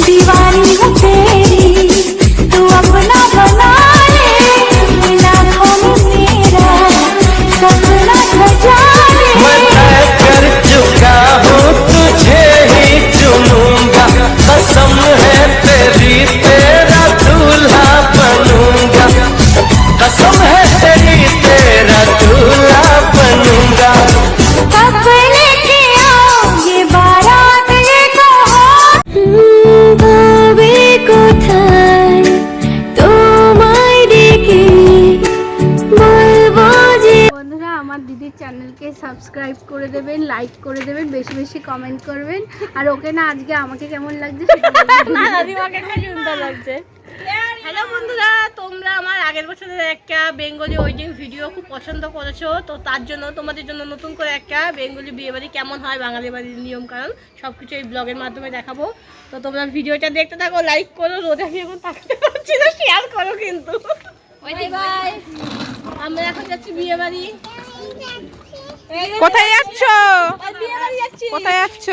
दीवानी हूँ तेरी, तू अपना बना ले, लाखों में मेरा सपना सजा ले। मैं तय कर चुका हूँ, तुझे ही चुनूंगा, कसम है तेरी, तेरा दूल्हा बनूंगा, कसम है तेरी, तेरा दूल्हा बनूंगा। अपने के आओगे बारात ये कहो, ভাবে কোথায় তোমায় ডেকে বলবো যে। বন্ধুরা, আমার দিদির চ্যানেলকে সাবস্ক্রাইব করে দেবেন, লাইক করে দেবেন, বেশি বেশি কমেন্ট করবেন। আর ওকে না আজকে আমাকে কেমন লাগছে সেটা দিদিমাকে খুব সুন্দর লাগছে। হ্যালো বন্ধুরা, তোমরা আমার আগের বছরের একটা বেঙ্গলি ওয়েডিং ভিডিও খুব পছন্দ করেছো, তো তার জন্য তোমাদের জন্য নতুন করে একটা বেঙ্গলি বিয়েবাড়ি কেমন হয়, বাঙালি বাড়ির নিয়ম কারণ সব কিছু এই ব্লগের মাধ্যমে দেখাবো। তো তোমরা ভিডিওটা দেখতে থাকো, লাইক করো, রোদে আমি এখন থাকতে পারছি না, শেয়ার করো কিন্তু। বাই। আমরা এখন যাচ্ছি বিয়ে বাড়ি। কোথায় যাচ্ছ? কোথায় যাচ্ছ?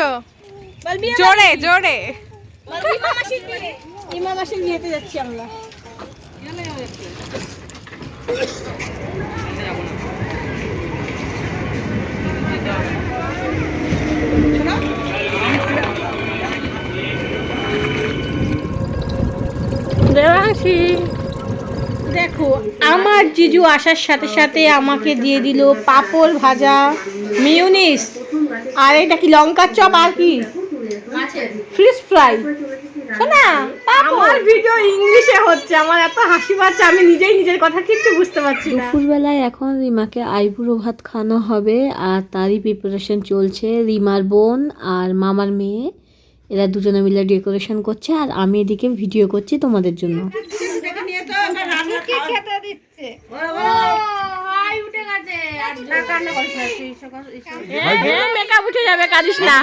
জোরে জোরে। ইমা মাসির বিয়েতে যাচ্ছি আমরা। দেখো, আমার জিজু আসার সাথে সাথে আমাকে দিয়ে দিল পাপড় ভাজা, মিউনিস, আর এটা কি লঙ্কার চপ, আর কি ফিশ ফ্রাই। শোনা, আমার ভিডিও ইংলিশে হচ্ছে, আমার এত হাসি পাচ্ছে, আমি নিজেই নিজের কথা কিচ্ছু বুঝতে পারছি না। দুপুরবেলায় এখন রিমাকে আইবুড়ো ভাত খাওয়ানো হবে, আর তারই প্রিপারেশন চলছে। রিমার বোন আর মামার মেয়ে এরা দুজনে মিলে ডেকোরেশন করছে, আর আমি এদিকে ভিডিও করছি তোমাদের জন্য। মেকআপ উঠে যাবে, কাঁদিস না।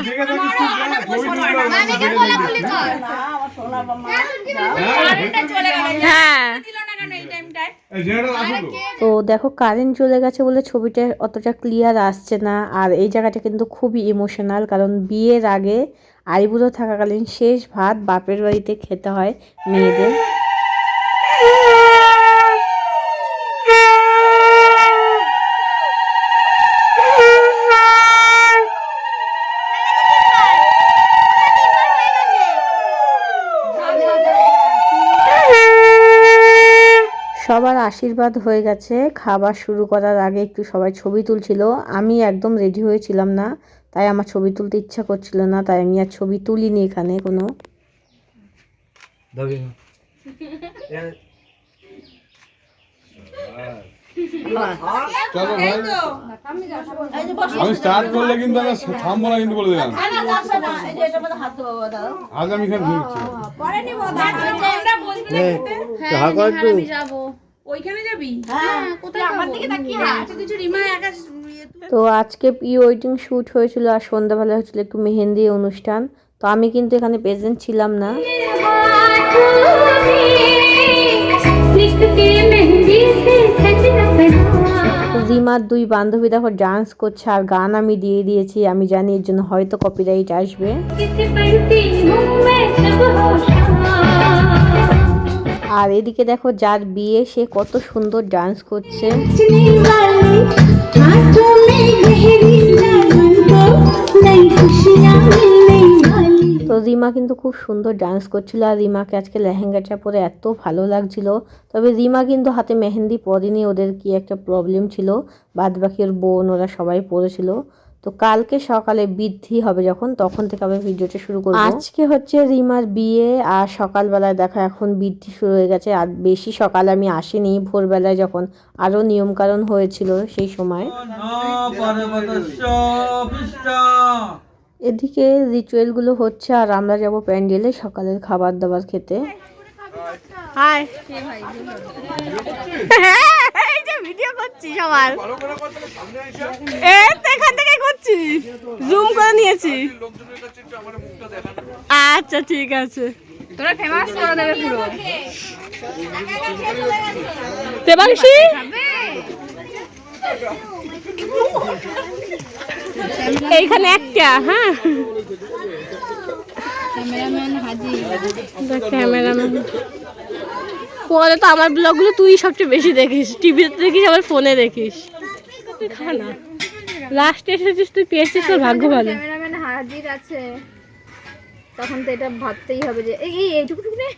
তো দেখো, কারেন্ট চলে গেছে বলে ছবিটা অতটা ক্লিয়ার আসছে না। আর এই জায়গাটা কিন্তু খুবই ইমোশনাল, কারণ বিয়ের আগে আইবুড়ো থাকাকালীন শেষ ভাত বাপের বাড়িতে খেতে হয় মেয়েদের। সবার আশীর্বাদ হয়ে গেছে। খাবার শুরু করার আগে একটু সবাই ছবি তুলছিল। আমি একদম রেডি হয়েছিলাম না, তাই আমার ছবি তুলতে ইচ্ছা করছিল না, তাই আমি আর ছবি তুলিনি এখানে কোনো। আমি স্টার্ট করলে কিন্তু আমি থামবো না, কিন্তু বলে দিলাম আজ আমি এখানে ঘুরছি। তো আজকে প্রি ওয়েডিং শ্যুট হয়েছিল, আর সন্ধ্যাবেলা হয়েছিল একটু মেহেন্দি অনুষ্ঠান। তো আমি কিন্তু এখানে প্রেজেন্ট ছিলাম না। রিমার দুই বান্ধবী দেখো ডান্স করছে, আর গান আমি দিয়ে দিয়েছি। আমি জানি এর জন্য হয়তো কপিরাইট আসবে। আর এদিকে দেখো যার বিয়ে, সে কত সুন্দর ডান্স করছে। তো রিমা কিন্তু খুব সুন্দর ডান্স করছিল, আর রিমাকে আজকে লেহেঙ্গাটা পরে এত ভালো লাগছিল। তবে রিমা কিন্তু হাতে মেহেন্দি পরেনি, ওদের কি একটা প্রবলেম ছিল, বাদ বাকি ওর বোন ওরা সবাই পরেছিল। তো কালকে সকালে বৃদ্ধি হবে যখন, তখন থেকে আবার ভিডিওটা শুরু করব। আজকে হচ্ছে রিমার বিয়ে, আর সকালবেলায় দেখা এখন বৃদ্ধি শুরু হয়ে গেছে। আর বেশি সকাল আমি আসিনি, ভোরবেলায় যখন আরো নিয়মকানুন হয়েছিল সেই সময়। এদিকে রিচুয়াল গুলো হচ্ছে, আর আমরা যাব প্যান্ডেলে সকালের খাবার দাবার খেতে। হাই, এই যে ভিডিও করছি সবার, এখান থেকে করছি, জুম করে নিয়েছি। আচ্ছা ঠিক আছে, তোরা ফেমাস করে দেবে পুরো। দেবাংশী এইখানে একটা, হ্যাঁ ক্যামেরাম্যান হাজি। ক্যামেরাম্যান বলে তো আমার ব্লগগুলো তুই সবচেয়ে বেশি দেখিস, টিভিতে দেখিস আবার ফোনে দেখিস। খা না, লাস্টে এসেছিস তুই, পেয়েছিস, তোর ভাগ্য ভালো। ক্যামেরাম্যান হাজির আছে, তখন তো এটা ভাবতেই হবে যে এইটুকু নে।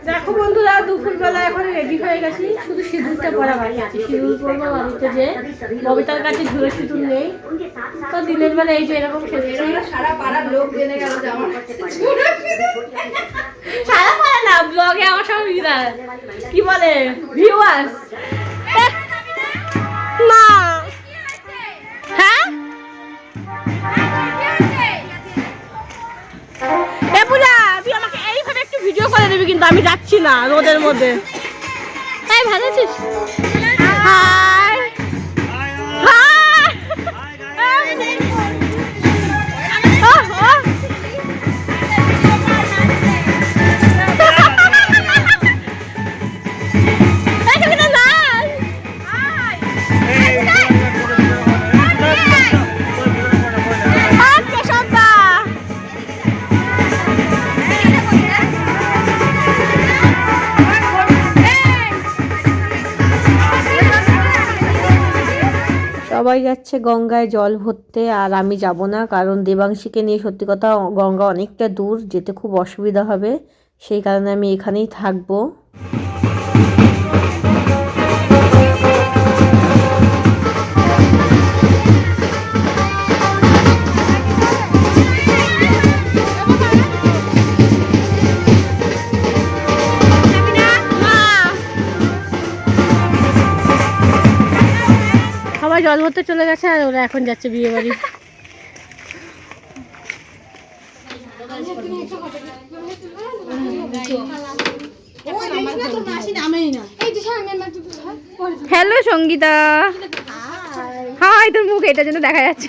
দেখো বন্ধুরা, দুপুরবেলা এখন রেডি হয়ে গেছি, শুধু সিঁদুরটা পরা বাকি আছে। সিঁদুর পরবো বাড়িতে, যে ববিতার কাছে ঝুড়ো সিঁদুর নেই, তো দিনের বেলা এই যে এরকম সেজেছি। সারা পাড়ার লোক জেনে গেল যে আমার সারা পাড়া না, ব্লগে আমার সব কি বলে ভিউয়ার্স। না হ্যাঁ এ পূজা, তুই আমাকে এইভাবে একটু ভিডিও করে দিবি, কিন্তু আমি যাচ্ছি না রোদের মধ্যে। তাই ভালো আছিস? হাই সবাই যাচ্ছে গঙ্গায় জল ভরতে, আর আমি যাব না, কারণ দেবাংশীকে নিয়ে সত্যি কথা গঙ্গা অনেকটা দূর, যেতে খুব অসুবিধা হবে, সেই কারণে আমি এখানেই থাকবো। সবাই জল ভরতে চলে গেছে, আর ওরা এখন যাচ্ছে বিয়ে বাড়ি। হ্যালো সঙ্গীতা, হাই, তোর মুখ এটার জন্য দেখা যাচ্ছে।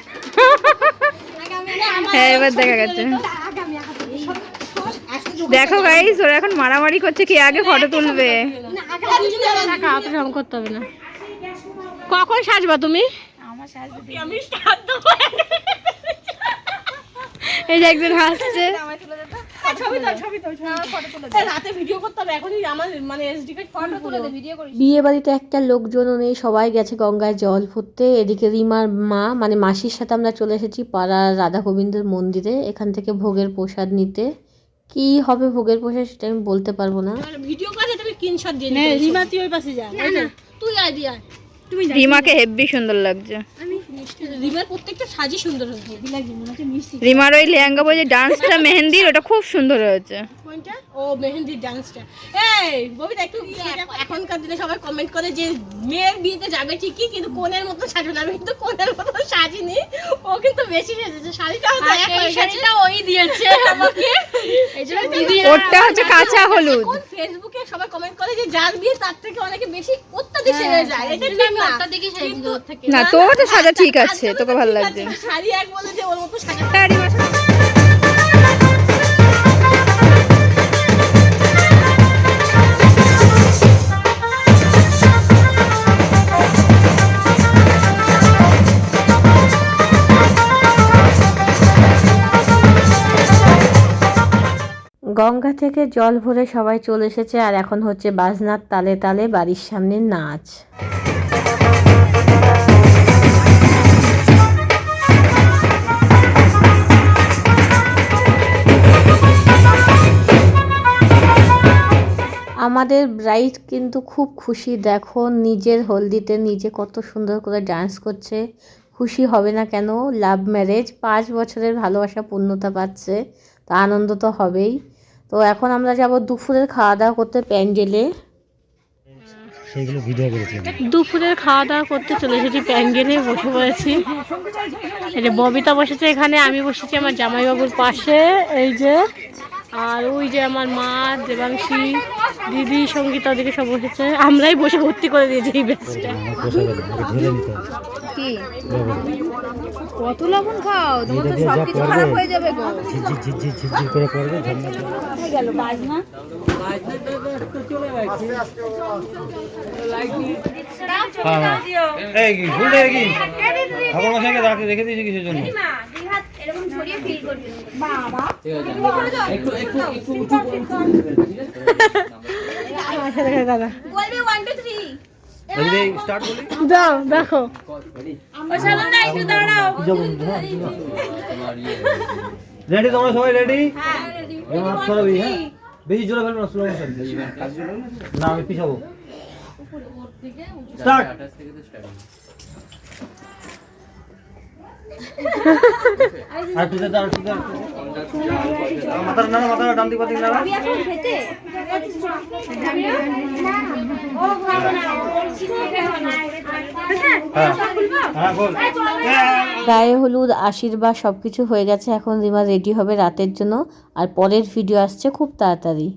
হ্যাঁ এবার দেখা যাচ্ছে। দেখো গাইস, ওরা এখন মারামারি করছে কে আগে ফটো তুলবে। করতে হবে না। কখন সাজবা তুমি? এই যে একজন হাসছে। বিয়ে বাড়িতে একটা লোকজনও নেই, সবাই গেছে গঙ্গায় জল ভরতে। এদিকে রিমার মা মানে মাসির সাথে আমরা চলে এসেছি পাড়ার রাধা গোবিন্দের মন্দিরে, এখান থেকে ভোগের প্রসাদ নিতে। কি হবে ভোগের প্রসাদ সেটা আমি বলতে পারবো না। ভিডিও করে তুমি স্ক্রিনশট দিয়ে নিও। রিমা তুই ওই পাশে যা, তুই আয় দিয়া। রিমাকে হেব্বি সুন্দর লাগছে। রিমার প্রত্যেকটা সাজি সুন্দর হয়েছে। রিমার ওই লেহেঙ্গা পরে যে ডান্সটা মেহেন্দির, ওটা খুব সুন্দর হয়েছে। কোনটা? ও মেহেন্দির ডান্সটা। এই ববিতা, একটু এখনকার দিনে সবাই কমেন্ট করে যে মেয়ের বিয়েতে যাবে ঠিকই, কিন্তু কোনের মতো সাজবে না। আমি কিন্তু কোনের মতো সাজিনি, ও কিন্তু বেশি সেজেছে। শাড়িটাও শাড়িটা ওই দিয়েছে আমাকে, এইজন্য দিদি। ওটা হচ্ছে কাঁচা হলুদ। কোন ফেসবুকে সবাই কমেন্ট করে যে যার বিয়ে তার থেকে অনেকে বেশি অত্যাধিক সেজে যায়। এটা ঠিক না, অত্যাধিক সেজে থাকে না, তোর তো সাজা ঠিক আছে, তোকে ভালো লাগছে। শাড়ি এক বলে যে ওর মতো সাজা। গঙ্গা থেকে জল ভরে সবাই চলে এসেছে, আর এখন হচ্ছে বাজনার তালে তালে বাড়ির সামনে নাচ। আমাদের ব্রাইড কিন্তু খুব খুশি, দেখো নিজের হলদিতে নিজে কত সুন্দর করে ডান্স করছে। খুশি হবে না কেন, লাভ ম্যারেজ, 5 বছরের ভালোবাসা পূর্ণতা পাচ্ছে, তো আনন্দ তো হবেই। তো এখন আমরা যাব দুপুরের খাওয়া দাওয়া করতে প্যান্ডেলে। দুপুরের খাওয়া দাওয়া করতে চলে এসেছি প্যান্ডেলে, বসে পড়েছি। এই যে ববিতা বসেছে এখানে, আমি বসেছি আমার জামাইবাবুর পাশে, এই যে। আর ওই যে আমার মা, দেবাংশী, দিদি, সঙ্গীতা, ওদিকে সব বসেছে। আমরাই বসে ভর্তি করে দিয়েছি এই ব্যাচটা। কি কত লবণ খাও, তোমার তো সবকিছু খারাপ হয়ে যাবে গো। গেল বাজনা। এই কি ভুল রে কি ঠাকুর মশাইকে রেখে দিয়েছি কিসের জন্য? দুই হাত এরকম ছড়িয়ে ফিল দাদা বলবি 1 2 3 যাও দেখো রেডি তোমরা সবাই রেডি? এবার সরবি, হ্যাঁ বেশি জোরে ফেলবে না, স্লো মোশন। না আমি পিছাবো। স্টার্ট। আর তুই যা, আর তুই যা। মাথার না, মাথার ডান দিক বাদিক না। হ্যাঁ বল। গায়ে হলুদ, আশীর্বাদ সব কিছু হয়ে গেছে। এখন রিমা রেডি হবে রাতের জন্য। আর পরের ভিডিও আসছে খুব তাড়াতাড়ি।